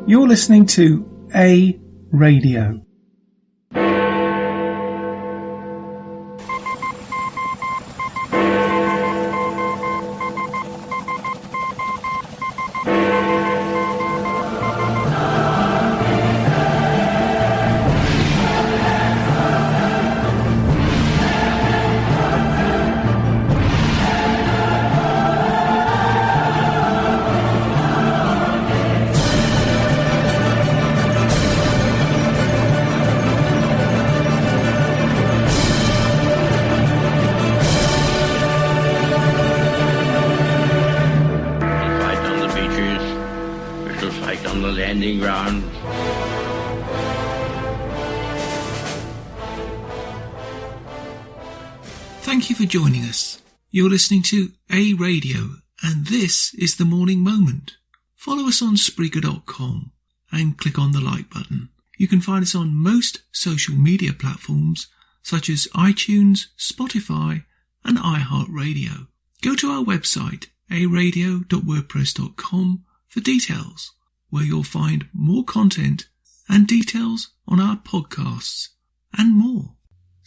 You're listening to A Radio. Thank you for joining us. You're listening to A Radio, and this is The Morning Moment. Follow us on Spreaker.com and click on the like button. You can find us on most social media platforms such as iTunes, Spotify and iHeartRadio. Go to our website, aradio.wordpress.com, for details, where you'll find more content and details on our podcasts and more.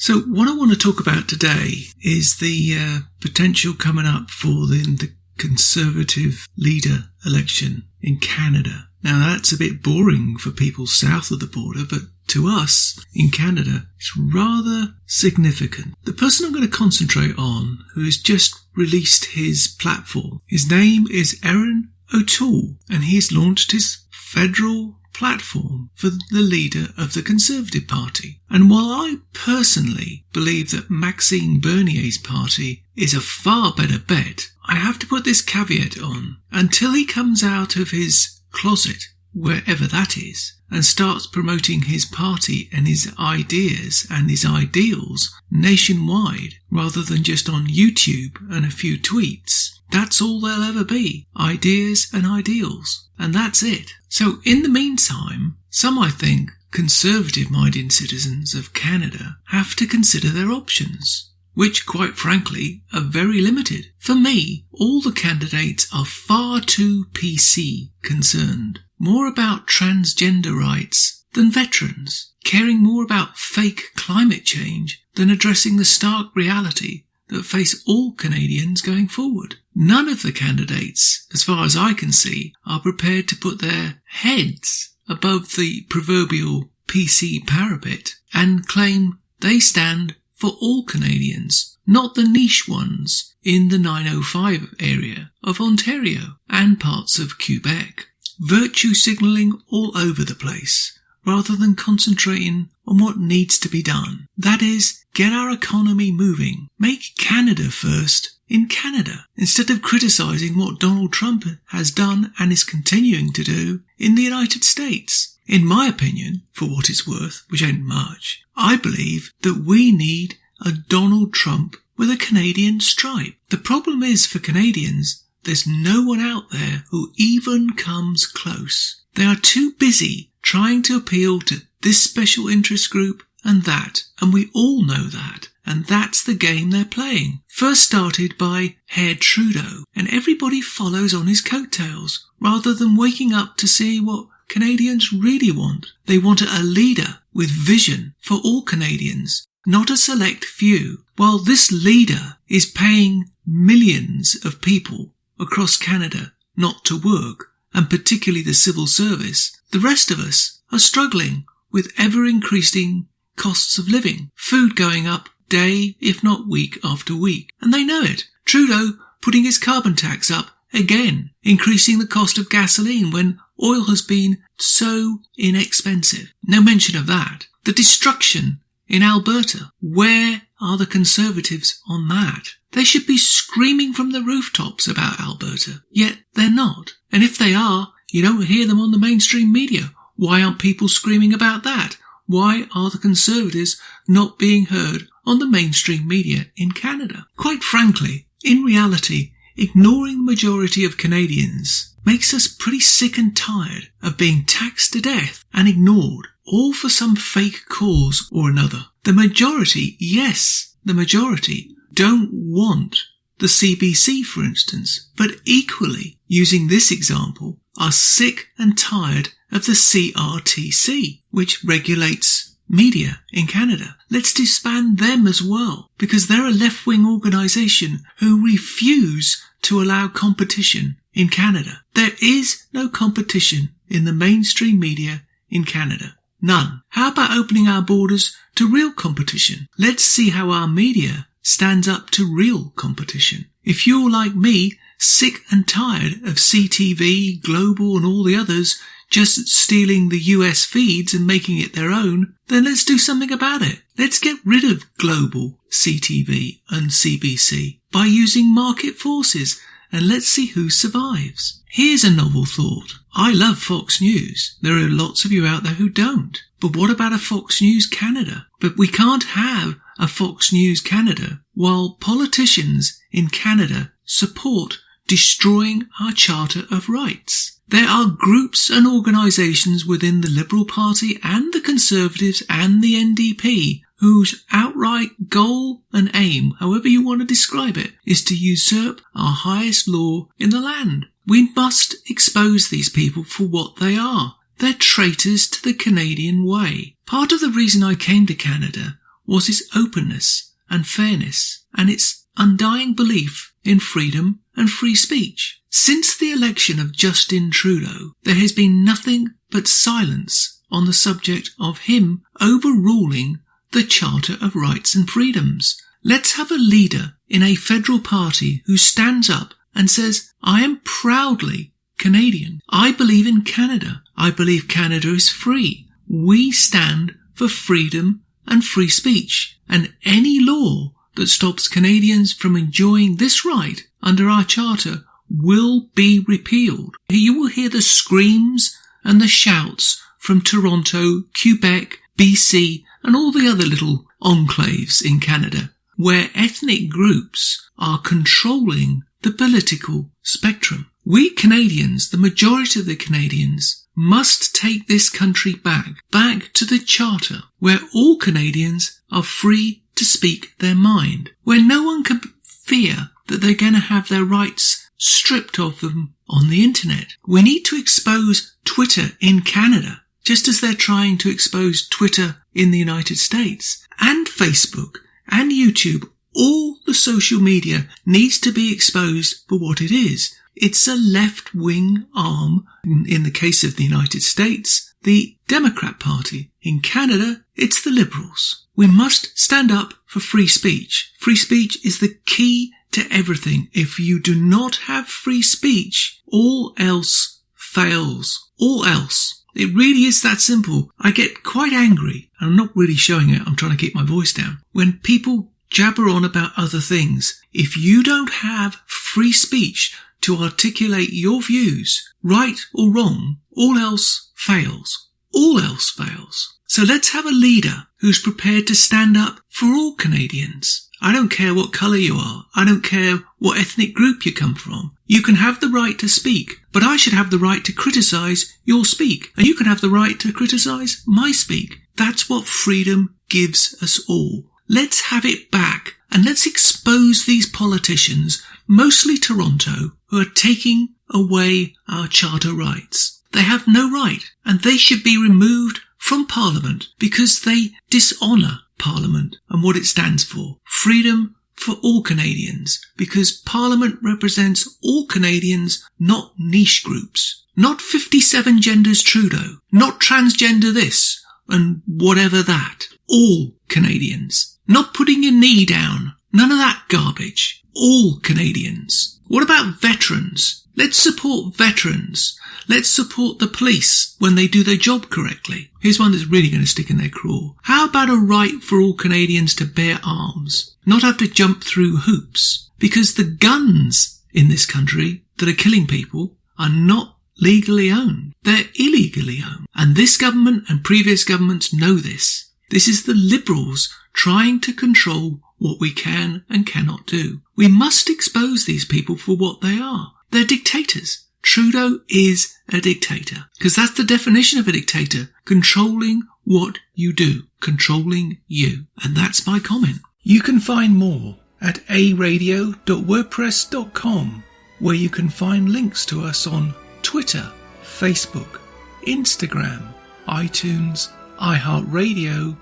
So what I want to talk about today is the potential coming up for the Conservative leader election in Canada. Now that's a bit boring for people south of the border, but to us in Canada, it's rather significant. The person I'm going to concentrate on, who has just released his platform, his name is Erin O'Toole, and he's launched his federal platform for the leader of the Conservative Party. And while I personally believe that Maxime Bernier's party is a far better bet, I have to put this caveat on. Until he comes out of his closet, wherever that is, and starts promoting his party and his ideas and his ideals nationwide, rather than just on YouTube and a few tweets, that's all there'll ever be. Ideas and ideals. And that's it. So in the meantime, some, I think, conservative-minded citizens of Canada have to consider their options, which, quite frankly, are very limited. For me, all the candidates are far too PC concerned, more about transgender rights than veterans, caring more about fake climate change than addressing the stark reality that face all Canadians going forward. None of the candidates, as far as I can see, are prepared to put their heads above the proverbial PC parapet and claim they stand for all Canadians, not the niche ones in the 905 area of Ontario and parts of Quebec. Virtue signalling all over the place, rather than concentrating on what needs to be done. That is, get our economy moving. Make Canada first in Canada, instead of criticising what Donald Trump has done and is continuing to do in the United States. In my opinion, for what it's worth, which ain't much, I believe that we need a Donald Trump with a Canadian stripe. The problem is, for Canadians, there's no one out there who even comes close. They are too busy trying to appeal to this special interest group and that, and we all know that, and that's the game they're playing. First started by Herr Trudeau, and everybody follows on his coattails, rather than waking up to see what Canadians really want. They want a leader with vision for all Canadians, not a select few. While this leader is paying millions of people across Canada not to work, and particularly the civil service, the rest of us are struggling with ever-increasing costs of living, food going up day, if not week after week. And they know it. Trudeau putting his carbon tax up again, increasing the cost of gasoline when oil has been so inexpensive. No mention of that. The destruction in Alberta. Where are the Conservatives on that? They should be screaming from the rooftops about Alberta, yet they're not. And if they are, you don't hear them on the mainstream media. Why aren't people screaming about that? Why are the Conservatives not being heard on the mainstream media in Canada? Quite frankly, in reality, ignoring the majority of Canadians makes us pretty sick and tired of being taxed to death and ignored, all for some fake cause or another. The majority, yes, the majority, don't want the CBC, for instance, but equally, using this example, are sick and tired of the CRTC, which regulates media in Canada. Let's disband them as well, because they're a left-wing organisation who refuse to allow competition in Canada. There is no competition in the mainstream media in Canada. None. How about opening our borders to real competition? Let's see how our media stands up to real competition. If you're like me, sick and tired of CTV, Global and all the others just stealing the US feeds and making it their own, then let's do something about it. Let's get rid of Global, CTV and CBC by using market forces, and let's see who survives. Here's a novel thought. I love Fox News. There are lots of you out there who don't. But what about a Fox News Canada? But we can't have a Fox News Canada while politicians in Canada support destroying our Charter of Rights. There are groups and organisations within the Liberal Party and the Conservatives and the NDP whose outright goal and aim, however you want to describe it, is to usurp our highest law in the land. We must expose these people for what they are. They're traitors to the Canadian way. Part of the reason I came to Canada was its openness and fairness and its undying belief in freedom and free speech. Since the election of Justin Trudeau, there has been nothing but silence on the subject of him overruling the Charter of Rights and Freedoms. Let's have a leader in a federal party who stands up and says, I am proudly Canadian. I believe in Canada. I believe Canada is free. We stand for freedom and free speech. And any law that stops Canadians from enjoying this right under our charter will be repealed. You will hear the screams and the shouts from Toronto, Quebec, BC, and all the other little enclaves in Canada, where ethnic groups are controlling the political spectrum. We Canadians, the majority of the Canadians, must take this country back to the Charter, where all Canadians are free to speak their mind, where no one can fear that they're going to have their rights stripped of them on the internet. We need to expose Twitter in Canada, just as they're trying to expose Twitter in the United States, and Facebook and YouTube. All the social media needs to be exposed for what it is. It's a left-wing arm, in the case of the United States, the Democrat Party. In Canada, it's the Liberals. We must stand up for free speech. Free speech is the key to everything. If you do not have free speech, all else fails. All else. It really is that simple. I get quite angry, and I'm not really showing it, I'm trying to keep my voice down, when people jabber on about other things. If you don't have free speech to articulate your views, right or wrong, all else fails. All else fails. So let's have a leader who's prepared to stand up for all Canadians. I don't care what colour you are. I don't care what ethnic group you come from. You can have the right to speak, but I should have the right to criticise your speak. And you can have the right to criticise my speak. That's what freedom gives us all. Let's have it back, and let's expose these politicians, mostly Toronto, who are taking away our charter rights. They have no right, and they should be removed from Parliament because they dishonour Parliament and what it stands for. Freedom for all Canadians, because Parliament represents all Canadians, not niche groups. Not 57 genders Trudeau, not transgender this and whatever that. All Canadians. Not putting your knee down. None of that garbage. All Canadians. What about veterans? Let's support veterans. Let's support the police when they do their job correctly. Here's one that's really going to stick in their craw. How about a right for all Canadians to bear arms? Not have to jump through hoops. Because the guns in this country that are killing people are not legally owned. They're illegally owned. And this government and previous governments know this. This is the Liberals trying to control what we can and cannot do. We must expose these people for what they are. They're dictators. Trudeau is a dictator, because that's the definition of a dictator, controlling what you do, controlling you. And that's my comment. You can find more at aradio.wordpress.com, where you can find links to us on Twitter, Facebook, Instagram, iTunes, iHeartRadio,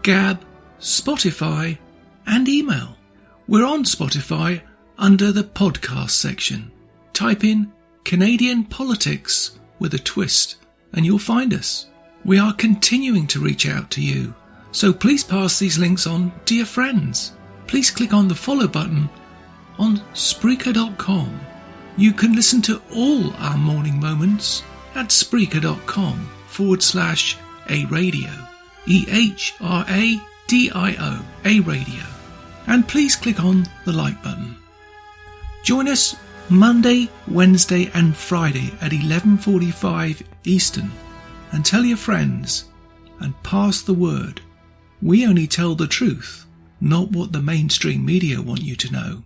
Gab, Spotify, and email. We're on Spotify under the podcast section. Type in Canadian Politics with a twist and you'll find us. We are continuing to reach out to you, so please pass these links on to your friends. Please click on the follow button on Spreaker.com. You can listen to all our morning moments at Spreaker.com/A-Radio. EHRADIO, A-Radio. And please click on the like button. Join us Monday, Wednesday and Friday at 11:45 Eastern and tell your friends and pass the word. We only tell the truth, not what the mainstream media want you to know.